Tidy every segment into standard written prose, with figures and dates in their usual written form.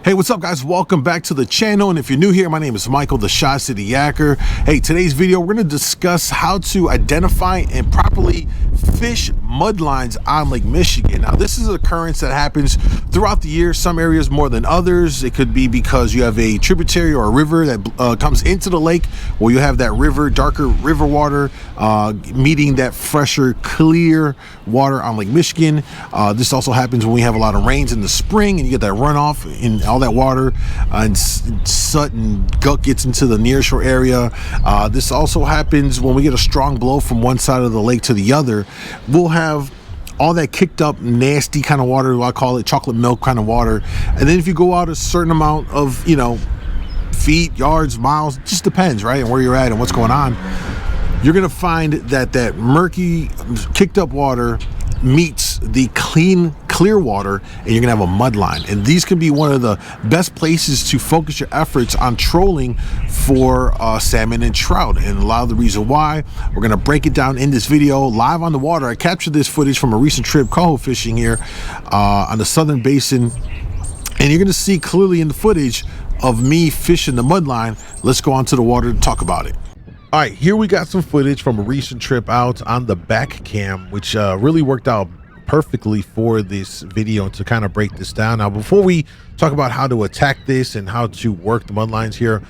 Hey, what's up guys? Welcome back to the channel. And if you're new here, my name is Michael, the ChiCityYaker. Hey, today's video, we're gonna discuss how to identify and properly fish mudlines on Lake Michigan. Now, this is an occurrence that happens throughout the year, some areas more than others. It could be because you have a tributary or a river that comes into the lake, or you have that river, darker river water, meeting that fresher, clear water on Lake Michigan. This also happens when we have a lot of rains in the spring and you get that runoff in all that water and soot and gunk gets into the nearshore area. This also happens when we get a strong blow from one side of the lake to the other. We'll have all that kicked up nasty kind of water, I call it chocolate milk kind of water. And then if you go out a certain amount of, feet, yards, miles, it just depends, right, and where you're at and what's going on, you're gonna find that that murky, kicked up water meets the clear water, and you're gonna have a mud line. And these can be one of the best places to focus your efforts on trolling for salmon and trout. And a lot of the reason why, we're gonna break it down in this video live on the water. I captured this footage from a recent trip coho fishing here on the southern basin, and you're gonna see clearly in the footage of me fishing the mud line. Let's go onto the water to talk about it. All right, here we got some footage from a recent trip out on the back cam, which really worked out perfectly for this video to kind of break this down. Now, before we talk about how to attack this and how to work the mud lines here,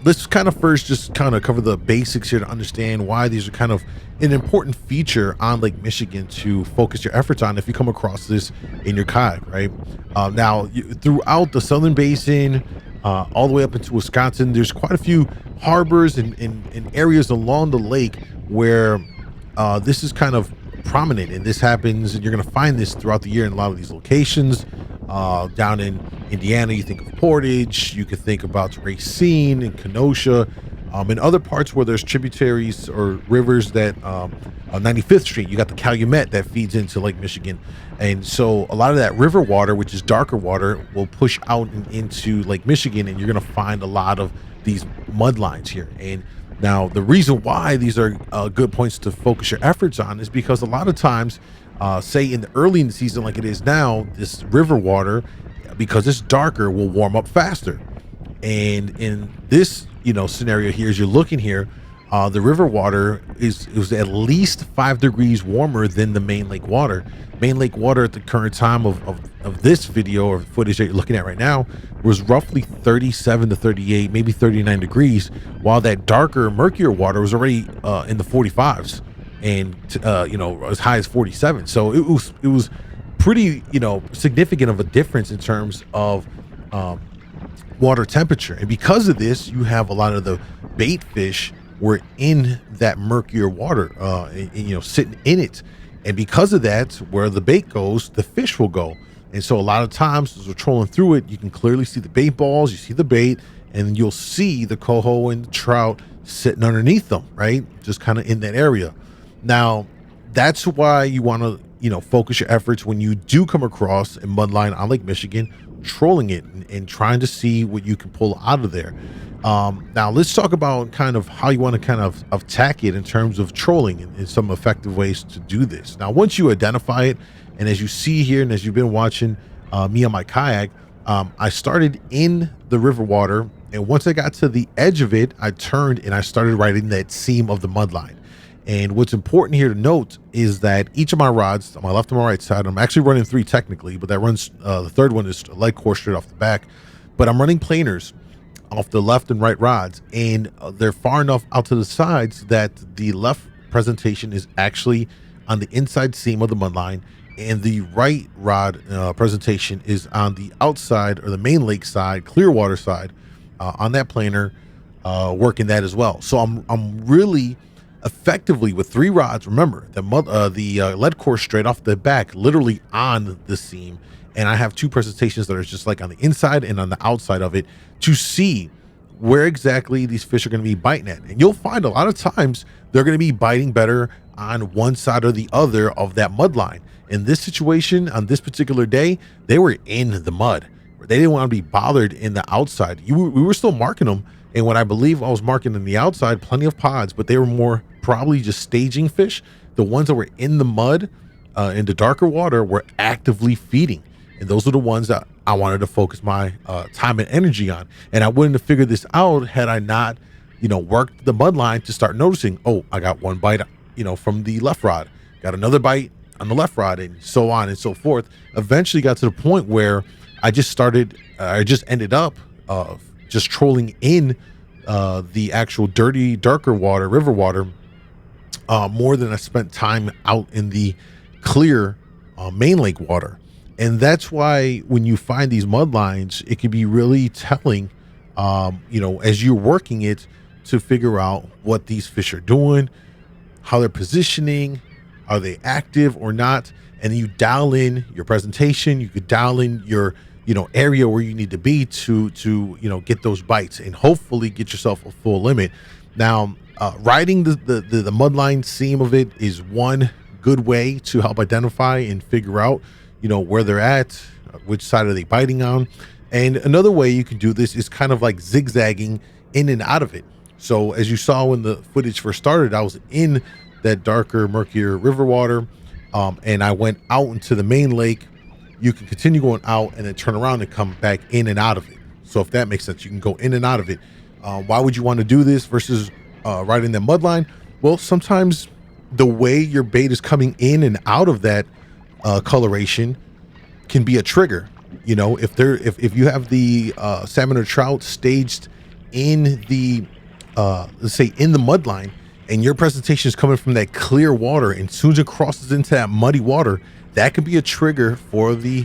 let's kind of first just kind of cover the basics here to understand why these are kind of an important feature on Lake Michigan to focus your efforts on if you come across this in your kayak, right? Throughout the southern basin, all the way up into Wisconsin, there's quite a few harbors and areas along the lake where this is kind of prominent, and this happens, and you're going to find this throughout the year in a lot of these locations. Down in Indiana, you think of Portage, you could think about Racine and Kenosha, in other parts where there's tributaries or rivers that on 95th Street, you got the Calumet that feeds into Lake Michigan. And so a lot of that river water, which is darker water, will push out into Lake Michigan, and you're going to find a lot of these mud lines here. And now the reason why these are good points to focus your efforts on is because a lot of times, say in the season like it is now, this river water, because it's darker, will warm up faster. And in this scenario here, as you're looking here, the river water was at least 5 degrees warmer than the main lake water. Main lake water at the current time of this video or footage that you're looking at right now was roughly 37 to 38, maybe 39 degrees, while that darker, murkier water was already in the 45s and as high as 47. So it was pretty significant of a difference in terms of water temperature. And because of this, you have a lot of the bait fish were in that murkier water, sitting in it. And because of that, where the bait goes, the fish will go. And so a lot of times as we're trolling through it, you can clearly see the bait balls, you see the bait, and you'll see the coho and the trout sitting underneath them, right? Just kind of in that area. Now, that's why you want to, focus your efforts when you do come across a mudline on Lake Michigan, trolling it and trying to see what you can pull out of there. Now let's talk about kind of how you want to kind of attack it in terms of trolling and some effective ways to do this. Now, once you identify it, and as you see here, and as you've been watching me on my kayak, I started in the river water, and once I got to the edge of it, I turned and I started riding that seam of the mud line. And what's important here to note is that each of my rods, on my left and my right side, I'm actually running 3 technically, but that runs, the third one is a light core straight off the back, but I'm running planers off the left and right rods, and they're far enough out to the sides that the left presentation is actually on the inside seam of the mud line, and the right rod presentation is on the outside, or the main lake side, clear water side, on that planer, working that as well. So I'm really effectively with 3 rods. Remember, the lead core straight off the back, literally on the seam, and I have 2 presentations that are just like on the inside and on the outside of it to see where exactly these fish are going to be biting at. And you'll find a lot of times they're going to be biting better on one side or the other of that mud line. In this situation, on this particular day, they were in the mud. They didn't want to be bothered in the outside. We were still marking them, and what I believe I was marking in the outside, plenty of pods, but they were more probably just staging fish. The ones that were in the mud, in the darker water, were actively feeding. And those are the ones that I wanted to focus my time and energy on. And I wouldn't have figured this out had I not, worked the mud line to start noticing, oh, I got one bite, from the left rod, got another bite on the left rod, and so on and so forth. Eventually got to the point where I just ended up just trolling in the actual dirty, darker water, river water, more than I spent time out in the clear main lake water. And that's why when you find these mud lines, it can be really telling, as you're working it, to figure out what these fish are doing, how they're positioning, are they active or not. And then you dial in your presentation, you could dial in your area where you need to be to get those bites and hopefully get yourself a full limit. Now, riding the mud line seam of it is one good way to help identify and figure out where they're at, which side are they biting on. And another way you can do this is kind of like zigzagging in and out of it. So as you saw when the footage first started, I was in that darker, murkier river water, and I went out into the main lake. You can continue going out and then turn around and come back in and out of it. So if that makes sense, you can go in and out of it. Why would you want to do this versus riding the mud line? Well, sometimes the way your bait is coming in and out of that coloration can be a trigger. If you have the salmon or trout staged in the let's say in the mud line, and your presentation is coming from that clear water, and as soon as it crosses into that muddy water, that could be a trigger for the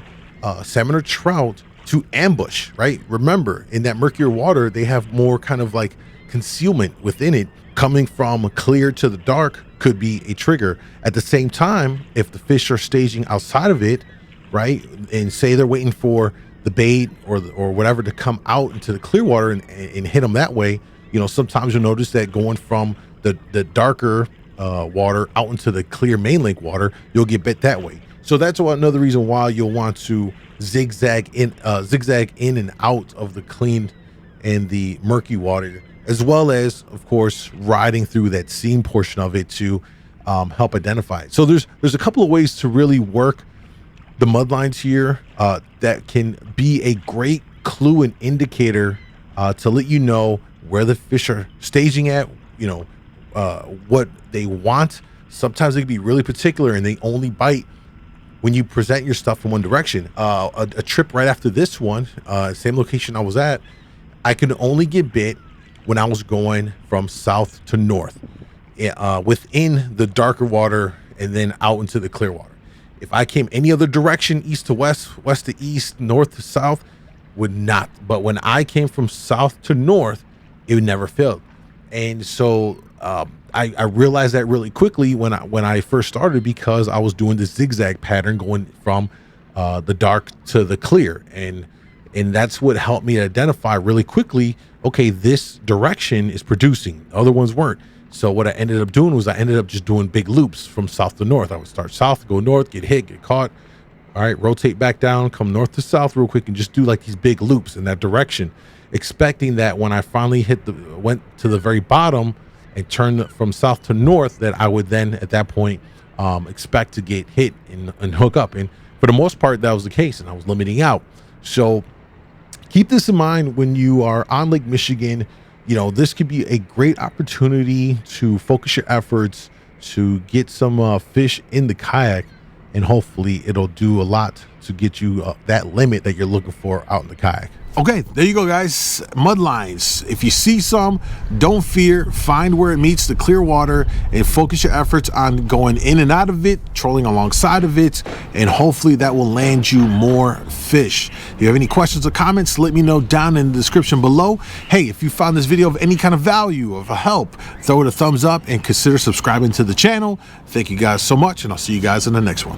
salmon or trout to ambush, right? Remember, in that murkier water, they have more kind of like concealment within it. Coming from clear to the dark could be a trigger. At the same time, if the fish are staging outside of it, right, and say they're waiting for the bait or whatever to come out into the clear water and hit them that way, sometimes you'll notice that going from the darker water out into the clear main lake water, you'll get bit that way. So that's another reason why you'll want to zigzag in and out of the clean and the murky water, as well as, of course, riding through that seam portion of it to help identify it. So there's a couple of ways to really work the mud lines here that can be a great clue and indicator to let you know where the fish are staging at, what they want. Sometimes they can be really particular and they only bite when you present your stuff in one direction. A trip right after this one, same location I was at, I could only get bit when I was going from south to north, within the darker water and then out into the clear water. If I came any other direction, east to west, west to east, north to south, would not. But when I came from south to north, it never failed. And so I realized that really quickly when I first started, because I was doing this zigzag pattern going from the dark to the clear, and that's what helped me identify really quickly, okay, this direction is producing, other ones weren't. So what I ended up doing was I ended up just doing big loops from south to north. I would start south, go north, get hit, get caught, all right, rotate back down, come north to south real quick, and just do like these big loops in that direction, expecting that when I finally went to the very bottom and turned from south to north, that I would then at that point expect to get hit and hook up. And for the most part, that was the case, and I was limiting out. So keep this in mind when you are on Lake Michigan. This could be a great opportunity to focus your efforts to get some fish in the kayak, and hopefully it'll do a lot to get you that limit that you're looking for out in the kayak. Okay, there you go, guys. Mud lines. If you see some, don't fear. Find where it meets the clear water and focus your efforts on going in and out of it, trolling alongside of it, and hopefully that will land you more fish. If you have any questions or comments, let me know down in the description below. Hey, if you found this video of any kind of value, of help, throw it a thumbs up and consider subscribing to the channel. Thank you guys so much, and I'll see you guys in the next one.